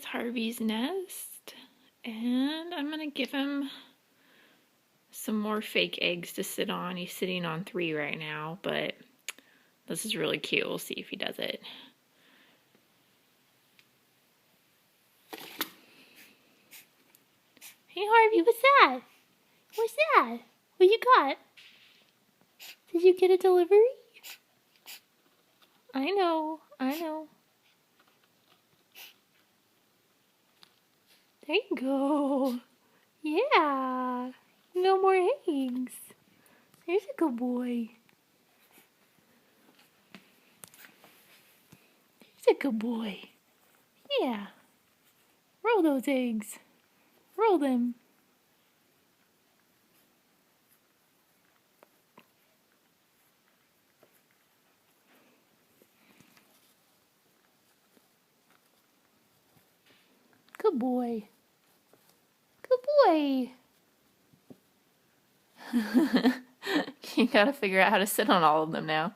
with Harvey's nest, and I'm gonna give him some more fake eggs to sit on. He's sitting on 3 right now, but this is really cute. We'll see if he does it. Hey Harvey, what's that? What's that? What you got? Did you get a delivery? I know. There you go. Yeah. No more eggs. There's a good boy. There's a good boy. Yeah. Roll those eggs. Roll them. Good boy. Good boy. You gotta figure out how to sit on all of them now.